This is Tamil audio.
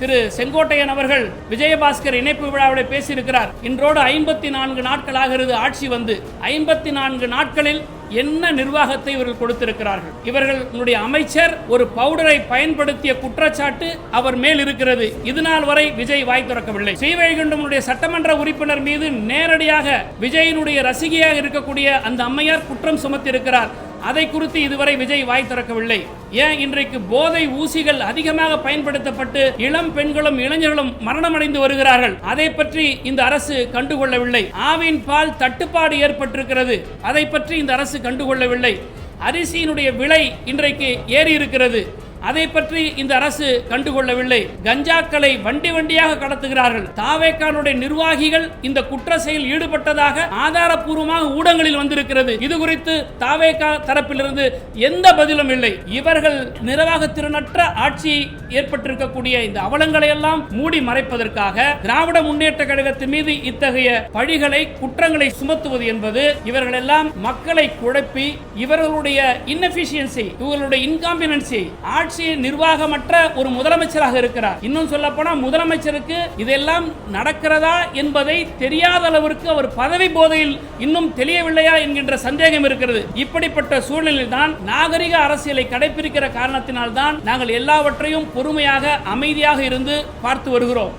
திரு செங்கோட்டையன் அவர்கள் விஜயபாஸ்கர் இணைப்பு விழாவில் பேசியிருக்கிறார். இன்றோடு 54 நாட்கள் ஆகிறது ஆட்சி வந்து. 54 நாட்களில் என்ன நிர்வாகத்தை இவர்கள் கொடுத்திருக்கிறார்கள்? இவர்களுடைய அமைச்சர் ஒரு பவுடரை பயன்படுத்திய குற்றச்சாட்டு அவர் மேல் இருக்கிறது. இதுநாள் வரை விஜய் வாய் திறக்கவில்லை. ஸ்ரீவைகுண்டமுடைய சட்டமன்ற உறுப்பினர் மீது நேரடியாக விஜயினுடைய ரசிகையாக இருக்கக்கூடிய அந்த அம்மையார் குற்றம் சுமத்தி இருக்கிறார். அதை குறித்து இதுவரை விஜய் வாய் திறக்கவில்லை. ஏன் இன்றைக்கு போதை ஊசிகள் அதிகமாக பயன்படுத்தப்பட்டு இளம் பெண்களும் இளைஞர்களும் மரணமடைந்து வருகிறார்கள்? அதை பற்றி இந்த அரசு கண்டுகொள்ளவில்லை. ஆவின் பால் தட்டுப்பாடு ஏற்பட்டிருக்கிறது, அதை பற்றி இந்த அரசு கண்டுகொள்ளவில்லை. அரிசியினுடைய விலை இன்றைக்கு ஏறி இருக்கிறது, அதை பற்றி இந்த அரசு கண்டுகொள்ளவில்லை. கஞ்சாக்களை வண்டி வண்டியாக கடத்துகிறார்கள். தாவேக்கானுடைய நிர்வாகிகள் இந்த குற்ற செயல் ஈடுபட்டதாக ஆதாரப்பூர்வமாக ஊடகங்களில் வந்திருக்கிறது. இது குறித்து தாவேக்கா தரப்பிலிருந்து எந்த பதிலும் இல்லை. இவர்கள் நிர்வாக திறனற்ற ஆட்சி ஏற்பட்டிருக்கக்கூடிய இந்த அவலங்களை எல்லாம் மூடி மறைப்பதற்காக திராவிட முன்னேற்ற கழகத்தின் மீது இத்தகைய பழிகளை குற்றங்களை சுமத்துவது என்பது இவர்கள் எல்லாம் மக்களை குழப்பி இவர்களுடைய இன்எஃபிஷியன்சி, இவர்களுடைய இன்காம்பிடன்சி, நிர்வாகமற்ற ஒரு முதலமைச்சராக இருக்கிறார். இன்னும் சொல்ல போனா முதலமைச்சருக்கு இதெல்லாம் நடக்கிறதா என்பதை தெரியாத அளவிற்கு அவர் பதவி போதையில் இன்னும் தெரியவில்லையா என்கின்ற சந்தேகம் இருக்கிறது. இப்படிப்பட்ட சூழ்நிலையில் தான் நாகரிக அரசியலை கடைபிடிக்கிற காரணத்தினால் தான் நாங்கள் எல்லாவற்றையும் பொறுமையாக அமைதியாக இருந்து பார்த்து வருகிறோம்.